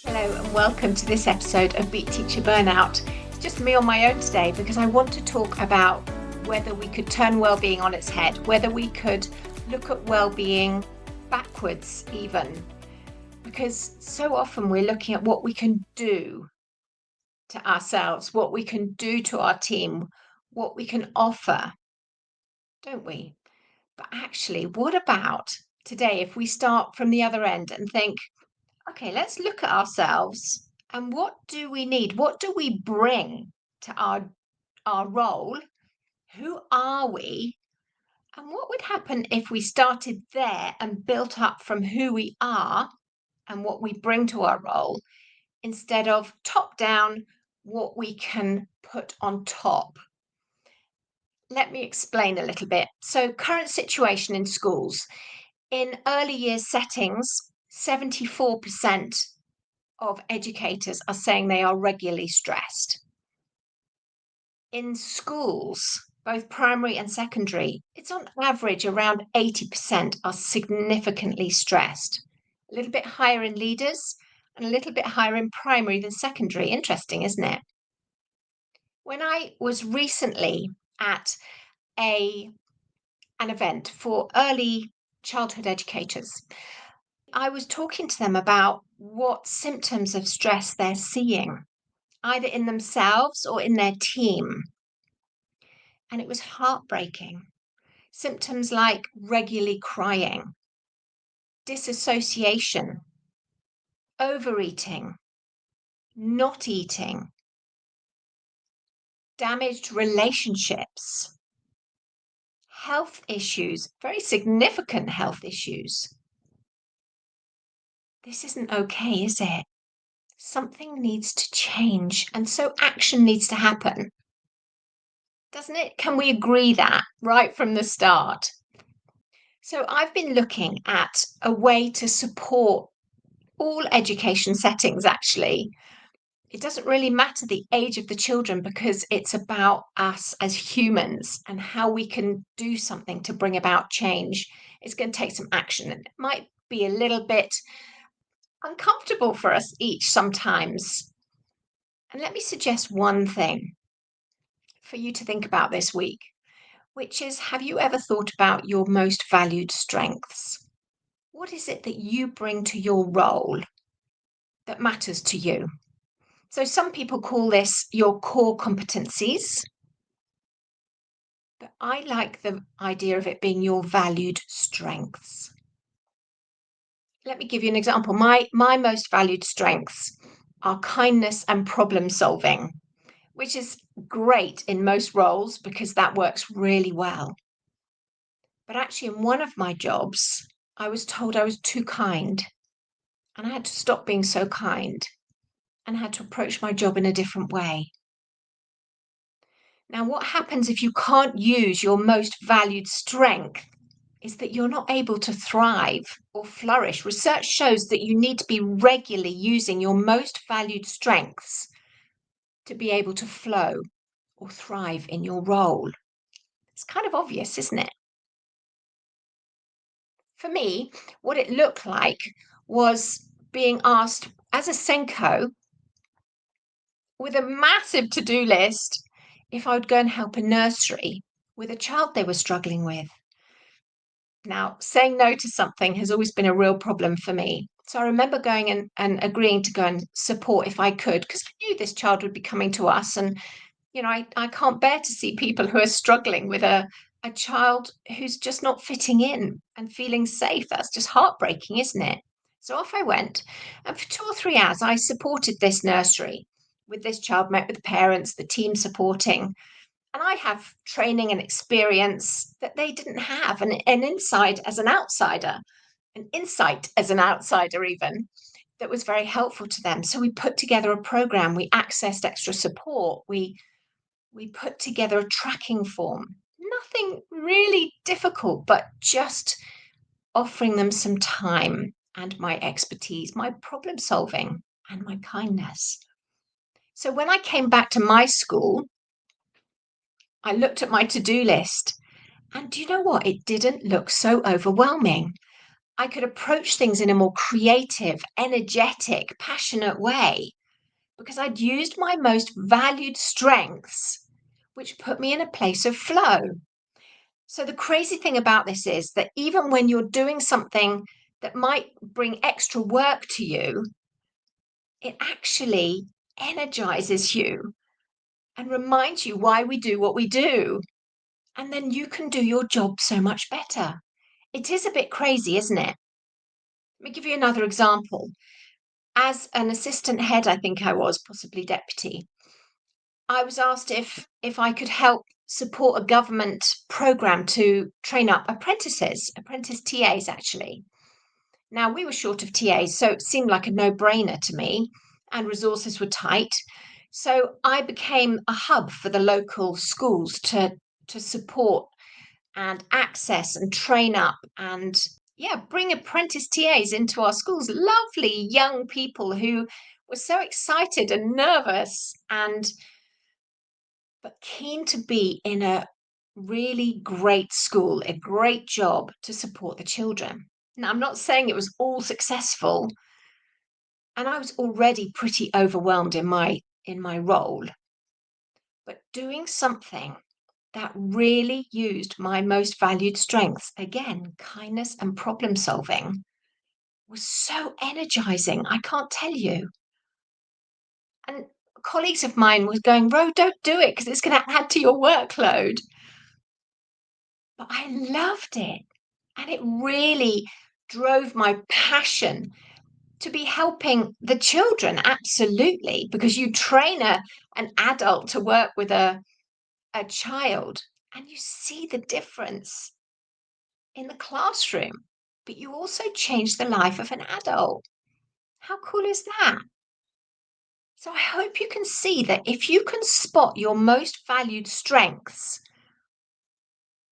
Hello and welcome to this episode of Beat Teacher Burnout. It's just me on my own today because I want to talk about whether we could turn well-being on its head, whether we could look at well-being backwards even, because so often we're looking at what we can do to ourselves, what we can do to our team, what we can offer, don't we? But actually, what about today if we start from the other end and think, okay, let's look at ourselves and what do we need? What do we bring to our role? Who are we? And what would happen if we started there and built up from who we are and what we bring to our role instead of top down what we can put on top? Let me explain a little bit. So, current situation in schools. In early years settings, 74% of educators are saying they are regularly stressed. In schools, both primary and secondary, it's on average around 80% are significantly stressed. A little bit higher in leaders and a little bit higher in primary than secondary. Interesting, isn't it? When I was recently at a an event for early childhood educators, I was talking to them about what symptoms of stress they're seeing either in themselves or in their team. And it was heartbreaking. Symptoms like regularly crying, disassociation, overeating, not eating, damaged relationships, health issues, very significant health issues. This isn't okay, is it? Something needs to change. And so action needs to happen, doesn't it? Can we agree that right from the start? So I've been looking at a way to support all education settings, actually. It doesn't really matter the age of the children because it's about us as humans and how we can do something to bring about change. It's going to take some action and it might be a little bit uncomfortable for us each sometimes. And let me suggest one thing for you to think about this week, which is, have you ever thought about your most valued strengths? What is it that you bring to your role that matters to you? So some people call this your core competencies, but I like the idea of it being your valued strengths. Let me give you an example. My most valued strengths are kindness and problem solving, which is great in most roles because that works really well. But actually in one of my jobs, I was told I was too kind, and I had to stop being so kind and had to approach my job in a different way. Now, what happens if you can't use your most valued strength is that you're not able to thrive or flourish. Research shows that you need to be regularly using your most valued strengths to be able to flow or thrive in your role. It's kind of obvious, isn't it? For me, what it looked like was being asked as a Senko with a massive to do list if I would go and help a nursery with a child they were struggling with. Now, saying no to something has always been a real problem for me. So I remember going and agreeing to go and support if I could, because I knew this child would be coming to us. And, I can't bear to see people who are struggling with a child who's just not fitting in and feeling safe. That's just heartbreaking, isn't it? So off I went. And for 2 or 3 hours, I supported this nursery with this child, met with the parents, the team supporting. And I have training and experience that they didn't have, and an insight as an outsider, an insight as an outsider, even that was very helpful to them. So we put together a program, we accessed extra support, we put together a tracking form. Nothing really difficult, but just offering them some time and my expertise, my problem solving, and my kindness. So when I came back to my school, I looked at my to do list. And do you know what? It didn't look so overwhelming. I could approach things in a more creative, energetic, passionate way because I'd used my most valued strengths, which put me in a place of flow. So the crazy thing about this is that even when you're doing something that might bring extra work to you, it actually energizes you and reminds you why we do what we do. And then you can do your job so much better. It is a bit crazy, isn't it? Let me give you another example. As an assistant head, I think I was, possibly deputy, I was asked if I could help support a government program to train up apprentice TAs actually. Now we were short of TAs, so it seemed like a no-brainer to me, and resources were tight. So I became a hub for the local schools to support and access and train up and bring apprentice TAs into our schools. Lovely young people who were so excited and nervous and but keen to be in a really great school, a great job to support the children. Now, I'm not saying it was all successful, and I was already pretty overwhelmed in my role, but doing something that really used my most valued strengths, again, kindness and problem solving, was so energizing. I can't tell you. And colleagues of mine were going, Ro, don't do it because it's going to add to your workload. But I loved it. And it really drove my passion to be helping the children, absolutely, because you train an adult to work with a child and you see the difference in the classroom, but you also change the life of an adult. How cool is that? So I hope you can see that if you can spot your most valued strengths,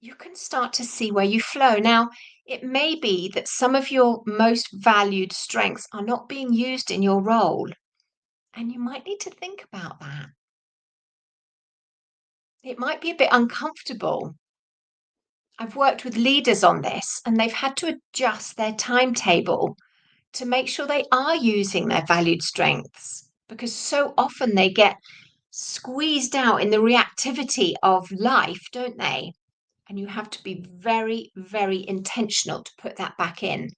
you can start to see where you flow. Now, it may be that some of your most valued strengths are not being used in your role, and you might need to think about that. It might be a bit uncomfortable. I've worked with leaders on this, and they've had to adjust their timetable to make sure they are using their valued strengths because so often they get squeezed out in the reactivity of life, don't they? And you have to be very, very intentional to put that back in.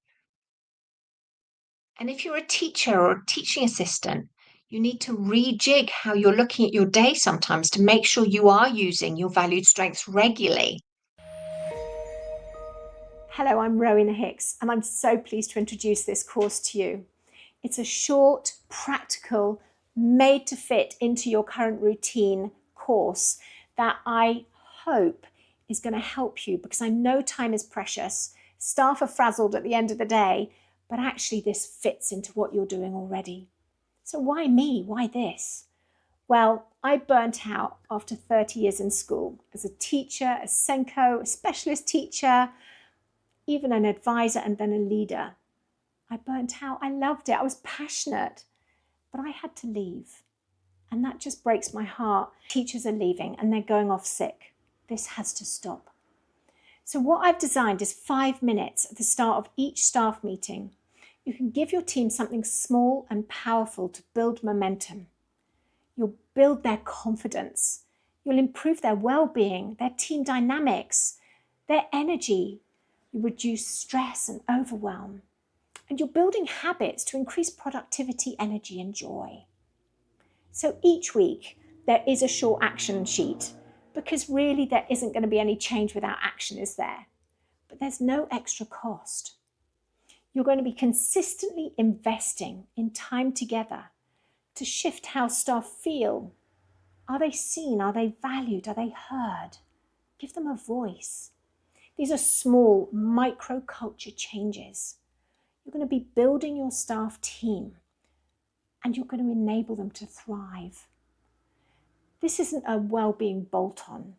And if you're a teacher or a teaching assistant, you need to rejig how you're looking at your day sometimes to make sure you are using your valued strengths regularly. Hello, I'm Rowena Hicks, and I'm so pleased to introduce this course to you. It's a short, practical, made to fit into your current routine course that I hope is going to help you because I know time is precious. Staff are frazzled at the end of the day, but actually this fits into what you're doing already. So why me? Why this? Well, I burnt out after 30 years in school as a teacher, a Senko, a specialist teacher, even an advisor and then a leader. I burnt out. I loved it. I was passionate, but I had to leave. And that just breaks my heart. Teachers are leaving and they're going off sick. This has to stop. So what I've designed is 5 minutes at the start of each staff meeting. You can give your team something small and powerful to build momentum. You'll build their confidence. You'll improve their well-being, their team dynamics, their energy. You reduce stress and overwhelm. And you're building habits to increase productivity, energy, and joy. So each week, there is a short action sheet because really there isn't going to be any change without action, is there? But there's no extra cost. You're going to be consistently investing in time together to shift how staff feel. Are they seen? Are they valued? Are they heard? Give them a voice. These are small microculture changes. You're going to be building your staff team and you're going to enable them to thrive. This isn't a well-being bolt-on.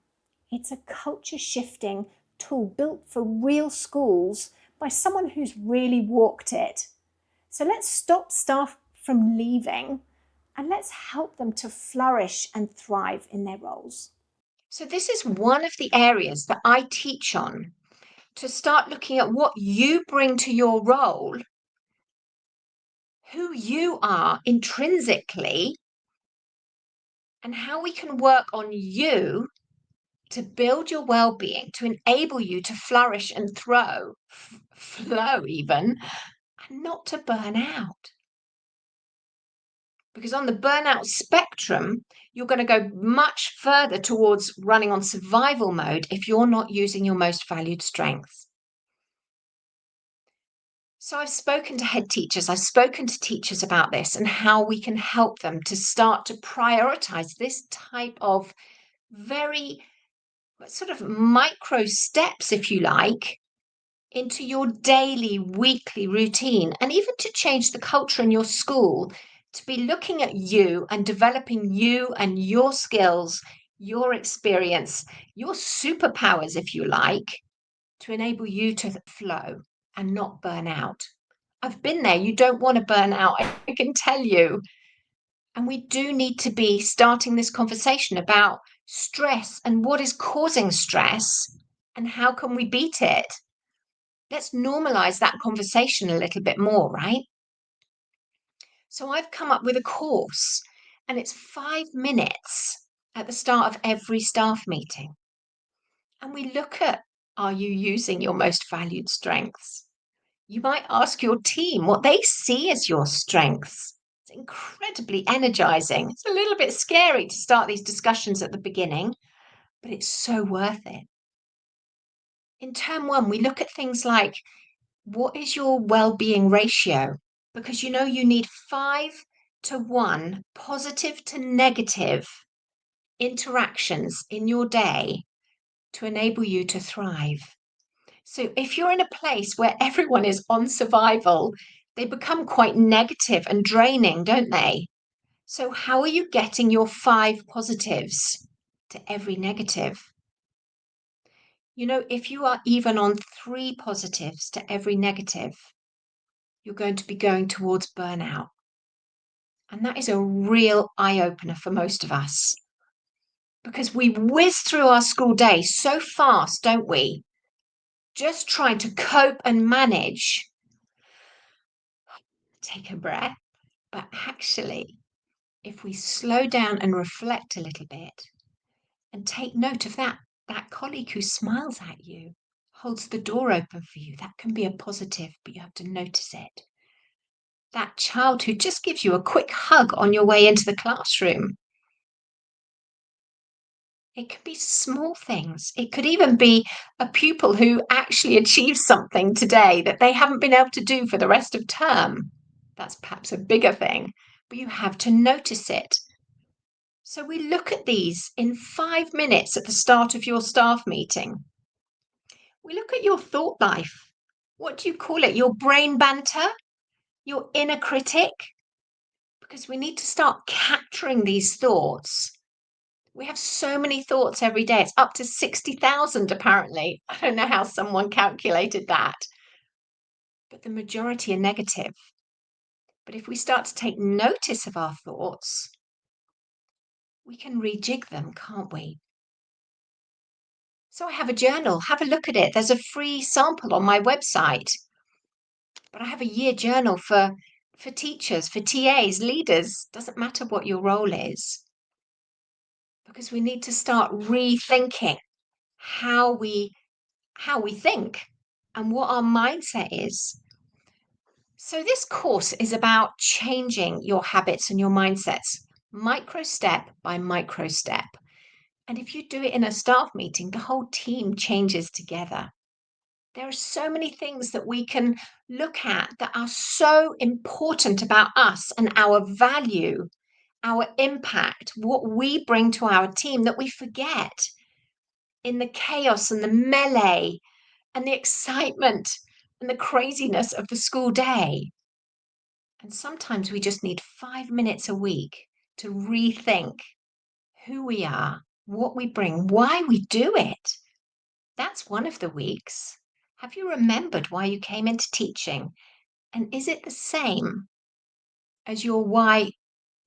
It's a culture shifting tool built for real schools by someone who's really walked it. So let's stop staff from leaving and let's help them to flourish and thrive in their roles. So, this is one of the areas that I teach on to start looking at what you bring to your role, who you are intrinsically, and how we can work on you to build your well-being, to enable you to flourish and flow even, and not to burn out. Because on the burnout spectrum, you're going to go much further towards running on survival mode if you're not using your most valued strengths. So I've spoken to head teachers, I've spoken to teachers about this and how we can help them to start to prioritize this type of very sort of micro steps, if you like, into your daily, weekly routine, and even to change the culture in your school, to be looking at you and developing you and your skills, your experience, your superpowers, if you like, to enable you to flow and not burn out. I've been there. You don't want to burn out, I can tell you. And we do need to be starting this conversation about stress and what is causing stress and how can we beat it. Let's normalize that conversation a little bit more, right? So I've come up with a course and it's 5 minutes at the start of every staff meeting. And we look at, are you using your most valued strengths? You might ask your team what they see as your strengths. It's incredibly energizing. It's a little bit scary to start these discussions at the beginning, but it's so worth it. In term one, we look at things like, what is your well-being ratio? Because you need 5-to-1 positive to negative interactions in your day to enable you to thrive. So if you're in a place where everyone is on survival, they become quite negative and draining, don't they? So how are you getting your 5 positives to every negative? If you are even on 3 positives to every negative, you're going to be going towards burnout. And that is a real eye opener for most of us because we whiz through our school day so fast, don't we? Just trying to cope and manage. Take a breath. But actually, if we slow down and reflect a little bit and take note of that colleague who smiles at you, holds the door open for you, that can be a positive, but you have to notice it. That child who just gives you a quick hug on your way into the classroom. It could be small things. It could even be a pupil who actually achieves something today that they haven't been able to do for the rest of term. That's perhaps a bigger thing, but you have to notice it. So we look at these in 5 minutes at the start of your staff meeting. We look at your thought life. What do you call it? Your brain banter? Your inner critic? Because we need to start capturing these thoughts. We have so many thoughts every day. It's up to 60,000 apparently. I don't know how someone calculated that. But the majority are negative. But if we start to take notice of our thoughts, we can rejig them, can't we? So I have a journal. Have a look at it. There's a free sample on my website. But I have a year journal for teachers, for TAs, leaders. Doesn't matter what your role is. Because we need to start rethinking how we think and what our mindset is. So this course is about changing your habits and your mindsets, micro step by micro step. And if you do it in a staff meeting, the whole team changes together. There are so many things that we can look at that are so important about us and our value, our impact, what we bring to our team that we forget in the chaos and the melee and the excitement and the craziness of the school day. And sometimes we just need 5 minutes a week to rethink who we are, what we bring, why we do it. That's one of the weeks. Have you remembered why you came into teaching? And is it the same as your why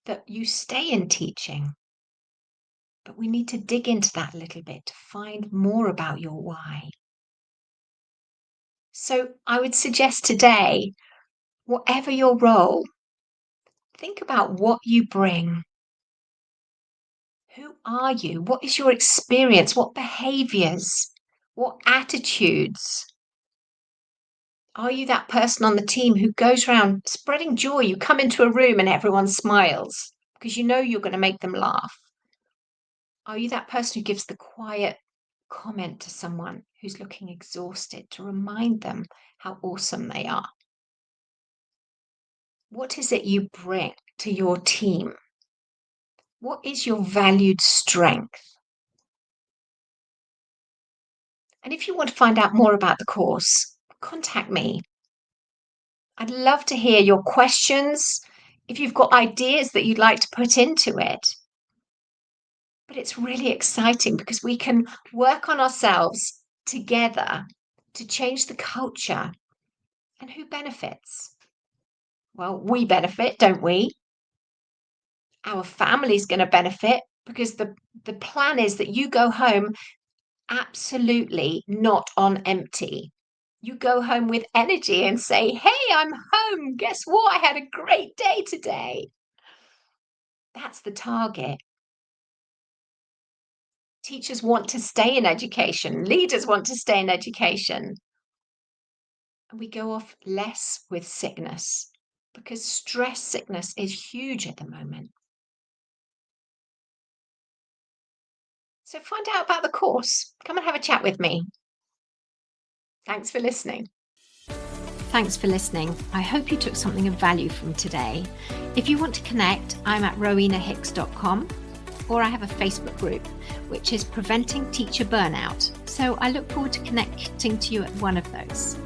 that you stay in teaching? But we need to dig into that a little bit to find more about your why. So I would suggest today, whatever your role, think about what you bring. Who are you? What is your experience? What behaviors? What attitudes? Are you that person on the team who goes around spreading joy? You come into a room and everyone smiles because you know you're going to make them laugh. Are you that person who gives the quiet comment to someone who's looking exhausted to remind them how awesome they are? What is it you bring to your team? What is your valued strength? And if you want to find out more about the course, contact me. I'd love to hear your questions, if you've got ideas that you'd like to put into it. But it's really exciting because we can work on ourselves together to change the culture. And who benefits? Well, we benefit, don't we? Our family's going to benefit because the plan is that you go home absolutely not on empty. You go home with energy and say, hey, I'm home. Guess what? I had a great day today. That's the target. Teachers want to stay in education. Leaders want to stay in education. And we go off less with sickness because stress sickness is huge at the moment. So find out about the course. Come and have a chat with me. Thanks for listening. Thanks for listening. I hope you took something of value from today. If you want to connect, I'm at rowenahicks.com, or I have a Facebook group, which is Preventing Teacher Burnout. So I look forward to connecting to you at one of those.